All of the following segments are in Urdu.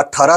18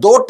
2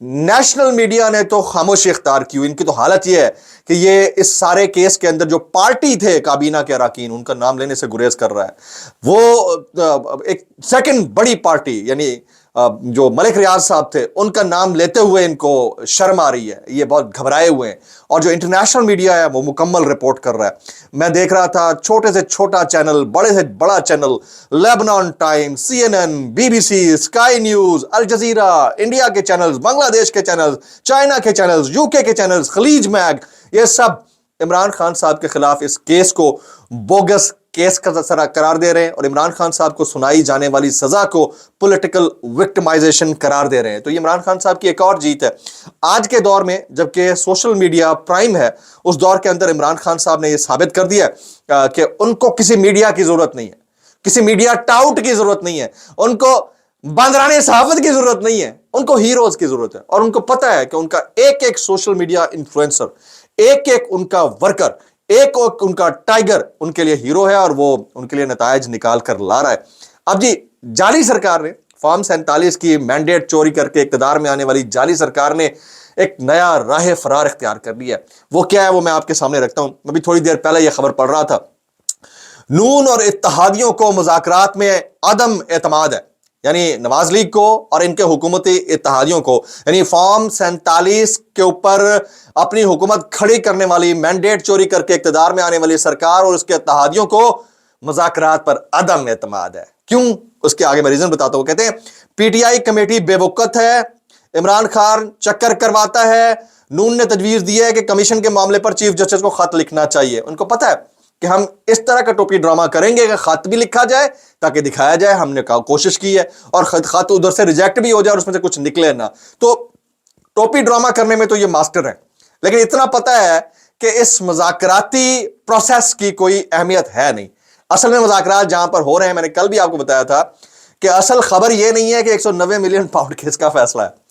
نیشنل میڈیا نے تو خاموشی اختیار کی ہوئی. ان کی تو حالت یہ ہے کہ یہ اس سارے کیس کے اندر جو پارٹی تھے کابینہ کے اراکین ان کا نام لینے سے گریز کر رہا ہے. وہ ایک سیکنڈ بڑی پارٹی یعنی جو ملک ریاض صاحب تھے ان کا نام لیتے ہوئے ان کو شرم آ رہی ہے. یہ بہت گھبرائے ہوئے ہیں اور جو انٹرنیشنل میڈیا ہے وہ مکمل رپورٹ کر رہا ہے. میں دیکھ رہا تھا چھوٹے سے چھوٹا چینل، بڑے سے بڑا channel, Lebanon time, C N N, B B C, Sky News, Al Jazeera, India کے چینلز، بنگلہ دیش کے چینلز، چائنا کے channels, U K channels, Khaleej mag, یہ سب عمران خان صاحب کے خلاف اس کیس کو بوگس کیس کا قرار دے رہے ہیں اور عمران خان صاحب کو سنائی جانے والی سزا کو پولیٹیکل وکٹمائزیشن قرار دے رہے ہیں. تو یہ عمران خان صاحب کی ایک اور جیت ہے آج کے دور میں، جبکہ سوشل میڈیا پرائم ہے. اس دور کے اندر عمران خان صاحب نے یہ ثابت کر دیا کہ ان کو کسی میڈیا کی ضرورت نہیں ہے، کسی میڈیا ٹاؤٹ کی ضرورت نہیں ہے، ان کو باندرانی صحافت کی ضرورت نہیں ہے، ان کو ہیروز کی ضرورت ہے. اور ان کو پتہ ہے کہ ان کا ایک ایک سوشل میڈیا انفلوئنسر، ایک ایک ان کا ورکر، ایک ان کا ٹائگر ان کے لیے ہیرو ہے اور وہ ان کے لیے نتائج نکال کر لا رہا ہے. اب جی جعلی سرکار نے فارم 47 کی مینڈیٹ چوری کر کے اقتدار میں آنے والی جعلی سرکار نے ایک نیا راہ فرار اختیار کر لیا ہے. وہ کیا ہے وہ میں آپ کے سامنے رکھتا ہوں. میں بھی تھوڑی دیر پہلے یہ خبر پڑھ رہا تھا. نون اور اتحادیوں کو مذاکرات میں عدم اعتماد ہے، یعنی نواز لیگ کو اور ان کے حکومتی اتحادیوں کو، یعنی فارم 47 کے اوپر اپنی حکومت کھڑی کرنے والی، مینڈیٹ چوری کر کے اقتدار میں آنے والی سرکار اور اس کے اتحادیوں کو مذاکرات پر عدم اعتماد ہے. کیوں؟ اس کے آگے میں ریزن بتاتا ہوں. کہتے ہیں پی ٹی آئی کمیٹی بے وقت ہے، عمران خان چکر کرواتا ہے، نون نے تجویز دی ہے کہ کمیشن کے معاملے پر چیف جسٹس کو خط لکھنا چاہیے. ان کو پتہ ہے کہ ہم اس طرح کا ٹوپی ڈرامہ کریں گے کہ خط بھی لکھا جائے تاکہ دکھایا جائے ہم نے کوشش کی ہے، اور خط ادھر سے ریجیکٹ بھی ہو جائے اور اس میں سے کچھ نکلے نہ. تو ٹوپی ڈرامہ کرنے میں تو یہ ماسٹر ہیں. لیکن اتنا پتہ ہے کہ اس مذاکراتی پروسیس کی کوئی اہمیت ہے نہیں. اصل میں مذاکرات جہاں پر ہو رہے ہیں، میں نے کل بھی آپ کو بتایا تھا کہ اصل خبر یہ نہیں ہے کہ 190 ملین پاؤنڈ کس کا فیصلہ ہے.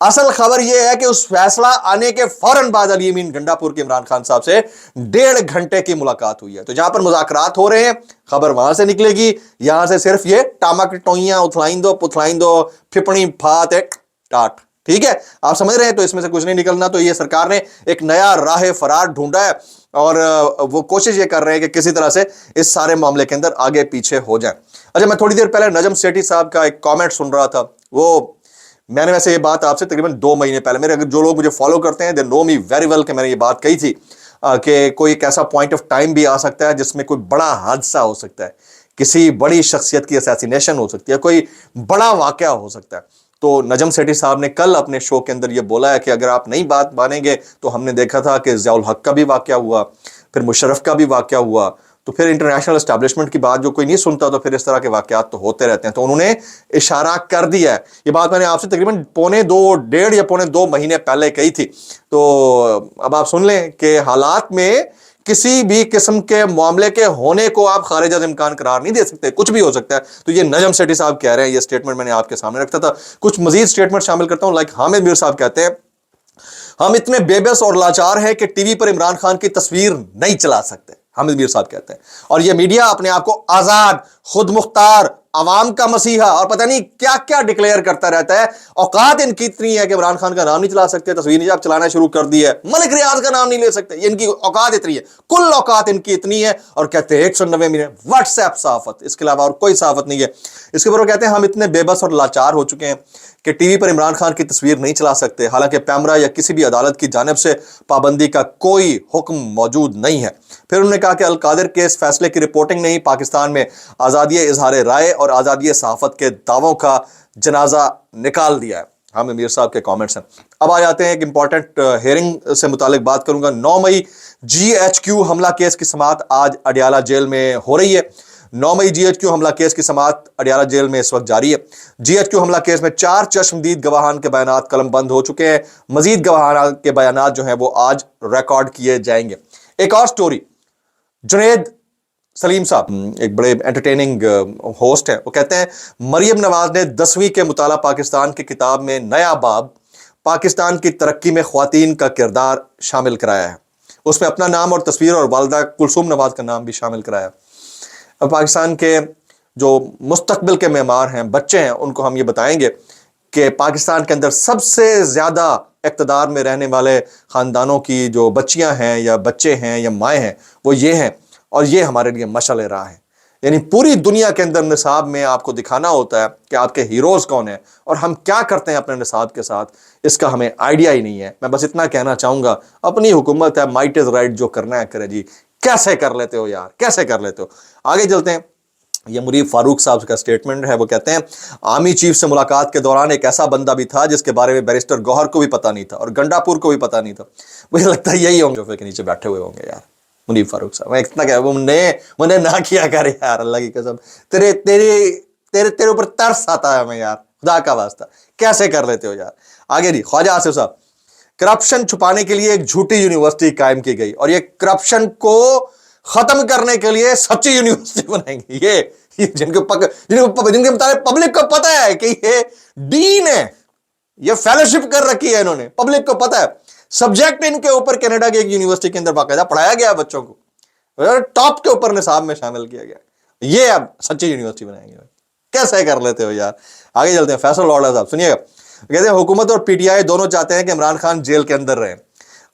اصل خبر یہ ہے کہ اس فیصلہ آنے کے فوراً بعد علی امین گنڈا پور کے عمران خان صاحب سے 1.5 گھنٹے کی ملاقات ہوئی ہے. تو جہاں پر مذاکرات ہو رہے ہیں خبر وہاں سے نکلے گی، یہاں سے صرف یہ ٹامک ٹوئیاں اتلائیں دو پتلائیں دو پھپڑی پھات ٹاٹ. ٹھیک ہے، آپ سمجھ رہے ہیں؟ تو اس میں سے کچھ نہیں نکلنا. تو یہ سرکار نے ایک نیا راہ فرار ڈھونڈا ہے اور وہ کوشش یہ کر رہے ہیں کہ کسی طرح سے اس سارے معاملے کے اندر آگے پیچھے ہو جائیں. اچھا، میں تھوڑی دیر پہلے نجم سیٹھی صاحب کا ایک کامنٹ سن رہا تھا. وہ میں نے ویسے یہ بات آپ سے تقریباً 2 مہینے پہلے، میرے جو لوگ مجھے فالو کرتے ہیں دے نو می ویری ویل کہ میں نے یہ بات کہی تھی کہ کوئی ایک ایسا پوائنٹ آف ٹائم بھی آ سکتا ہے جس میں کوئی بڑا حادثہ ہو سکتا ہے، کسی بڑی شخصیت کی اسیسینیشن ہو سکتی ہے، کوئی بڑا واقعہ ہو سکتا ہے. تو نجم سیٹھی صاحب نے کل اپنے شو کے اندر یہ بولا ہے کہ اگر آپ نہیں بات مانیں گے تو ہم نے دیکھا تھا کہ ضیاء الحق کا بھی واقعہ ہوا، پھر مشرف کا بھی واقعہ ہوا، تو پھر انٹرنیشنل اسٹیبلشمنٹ کی بات جو کوئی نہیں سنتا تو پھر اس طرح کے واقعات تو ہوتے رہتے ہیں. تو انہوں نے اشارہ کر دیا ہے. یہ بات میں نے آپ سے تقریباً 1.5 مہینے پہلے کہی تھی. تو اب آپ سن لیں کہ حالات میں کسی بھی قسم کے معاملے کے ہونے کو آپ خارج از امکان قرار نہیں دے سکتے، کچھ بھی ہو سکتا ہے. تو یہ نجم سیٹھی صاحب کہہ رہے ہیں، یہ سٹیٹمنٹ میں نے آپ کے سامنے رکھتا تھا. کچھ مزید سٹیٹمنٹ شامل کرتا ہوں. لائک حامد میر صاحب کہتے ہیں ہم اتنے بے بس اور لاچار ہیں کہ ٹی وی پر عمران خان کی تصویر نہیں چلا سکتے. حامد میر صاحب کہتے ہیں. اور یہ میڈیا اپنے آپ کو آزاد، خود مختار، عوام کا مسیحا اور پتہ نہیں کیا کیا ڈکلیئر کرتا رہتا ہے. اوقات ان کی اتنی ہے کہ عمران خان کا نام نہیں چلا سکتے، تصویر نہیں آپ چلانا شروع کر دی ہے، ملک ریاض کا نام نہیں لے سکتے. ان کی اوقات اتنی ہے، کل اوقات ان کی اتنی ہے. اور کہتے ہیں 190 ملین واٹس ایپ صحافت، اس کے علاوہ اور کوئی صحافت نہیں ہے. اس کے اوپر وہ کہتے ہیں ہم اتنے بے بس اور لاچار ہو چکے ہیں کہ ٹی وی پر عمران خان کی تصویر نہیں چلا سکتے، حالانکہ پیمرا یا کسی بھی عدالت کی جانب سے پابندی کا کوئی حکم موجود نہیں ہے. پھر انہوں نے کہا کہ القادر کیس فیصلے کی رپورٹنگ نہیں، پاکستان میں آزادی اظہار رائے اور آزادی صحافت کے دعووں کا جنازہ نکال دیا ہے. حامد میر صاحب کے کامنٹس ہیں. اب آ جاتے ہیں ایک امپورٹنٹ ہیئرنگ سے متعلق بات کروں گا. 9 مئی جی ایچ کیو حملہ کیس کی سماعت آج اڈیالہ جیل میں ہو رہی ہے. 9 مئی جی ایچ کیو حملہ کیس کی سماعت اڈیالہ جیل میں اس وقت جاری ہے. جی ایچ کیو حملہ کیس میں 4 چشمدید گواہان کے بیانات قلم بند ہو چکے ہیں. مزید گواہان کے بیانات جو ہیں وہ آج ریکارڈ کیے جائیں گے. ایک اور سٹوری، جنید سلیم صاحب ایک بڑے انٹرٹیننگ ہوسٹ ہیں، وہ کہتے ہیں مریم نواز نے 10ویں کے مطالعہ پاکستان کی کتاب میں نیا باب پاکستان کی ترقی میں خواتین کا کردار شامل کرایا ہے. اس میں اپنا نام اور تصویر اور والدہ کلثوم نواز کا نام بھی شامل کرایا. اب پاکستان کے جو مستقبل کے معمار ہیں، بچے ہیں، ان کو ہم یہ بتائیں گے کہ پاکستان کے اندر سب سے زیادہ اقتدار میں رہنے والے خاندانوں کی جو بچیاں ہیں یا بچے ہیں یا مائیں ہیں وہ یہ ہیں، اور یہ ہمارے لیے مشعل راہ ہے۔ یعنی پوری دنیا کے اندر نصاب میں آپ کو دکھانا ہوتا ہے کہ آپ کے ہیروز کون ہیں اور ہم کیا کرتے ہیں اپنے نصاب کے ساتھ، اس کا ہمیں آئیڈیا ہی نہیں ہے۔ میں بس اتنا کہنا چاہوں گا، اپنی حکومت ہے، مائٹ از رائٹ، جو کرنا ہے کرے جی۔ کیسے کر لیتے ہو یار، کیسے کر لیتے ہو؟ آگے چلتے ہیں۔ یہ منیب فاروق صاحب کا سٹیٹمنٹ ہے، وہ کہتے ہیں آرمی چیف سے ملاقات کے دوران ایک ایسا بندہ بھی تھا جس کے بارے میں بیرسٹر گوہر کو بھی پتہ نہیں تھا اور گنڈا پور کو بھی پتہ نہیں تھا۔ مجھے لگتا ہے یہی ہوں گے کے نیچے بیٹھے ہوئے ہوں گے یار منیب فاروق صاحب۔ میں اتنا کہ انہیں نہ کیا کرے یار، اللہ کی قسم، تیرے اوپر ترس آتا ہے ہمیں یار، خدا کا واسطہ، کیسے کر لیتے ہو یار۔ آگے جی، خواجہ آصف صاحب، کرپشن چھپانے کے لیے ایک جھوٹی یونیورسٹی قائم کی گئی اور یہ کرپشن کو ختم کرنے کے لیے سچی یونیورسٹی بنائیں گے۔ یہ جن کے مطابق پبلک کو پتہ ہے کہ یہ ڈین ہے، یہ فیلوشپ کر رکھی ہے انہوں نے، پبلک کو پتہ ہے۔ سبجیکٹ ان کے اوپر کینیڈا کی ایک یونیورسٹی کے اندر باقاعدہ پڑھایا گیا بچوں کو، ٹاپ کے اوپر نصاب میں شامل کیا گیا۔ یہ اب سچی یونیورسٹی بنائیں گے، کیسے کر لیتے ہو یار۔ آگے چلتے ہیں، فیصل لاڈا صاحب سنیے گا، کہتے ہیں حکومت اور پی ٹی آئی دونوں چاہتے ہیں کہ عمران خان جیل کے اندر رہیں،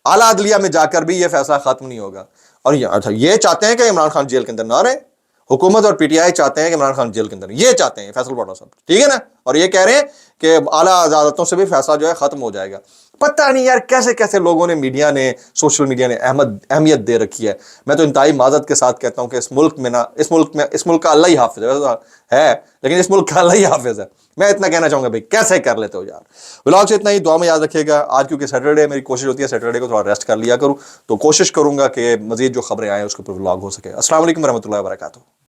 اعلیٰ عدلیہ میں جا کر بھی یہ فیصلہ ختم نہیں ہوگا۔ اور یہ چاہتے ہیں کہ عمران خان جیل کے اندر نہ رہے، حکومت اور پی ٹی آئی چاہتے ہیں کہ عمران خان جیل کے اندر، یہ چاہتے ہیں فیصل لاڈا صاحب، ٹھیک ہے نا، اور یہ کہہ رہے ہیں کہ اعلیٰ عدالتوں سے بھی فیصلہ جو ہے ختم ہو جائے گا۔ پتہ نہیں یار کیسے کیسے لوگوں نے، میڈیا نے، سوشل میڈیا نے اہمیت دے رکھی ہے۔ میں تو انتہائی معذرت کے ساتھ کہتا ہوں کہ اس ملک کا اللہ ہی حافظ ہے، لیکن اس ملک کا اللہ ہی حافظ ہے۔ میں اتنا کہنا چاہوں گا بھائی کیسے کر لیتے ہو یار۔ ولاگ سے اتنا ہی، دعا میں یاد رکھیے گا۔ آج کیونکہ سیٹرڈے میری کوشش ہوتی ہے سیٹرڈے کو تھوڑا ریسٹ کر لیا کروں، تو کوشش کروں گا کہ مزید جو خبریں آئیں اس کے اوپر ولاگ ہو سکے۔ السلام علیکم ورحمۃ اللہ وبرکاتہ۔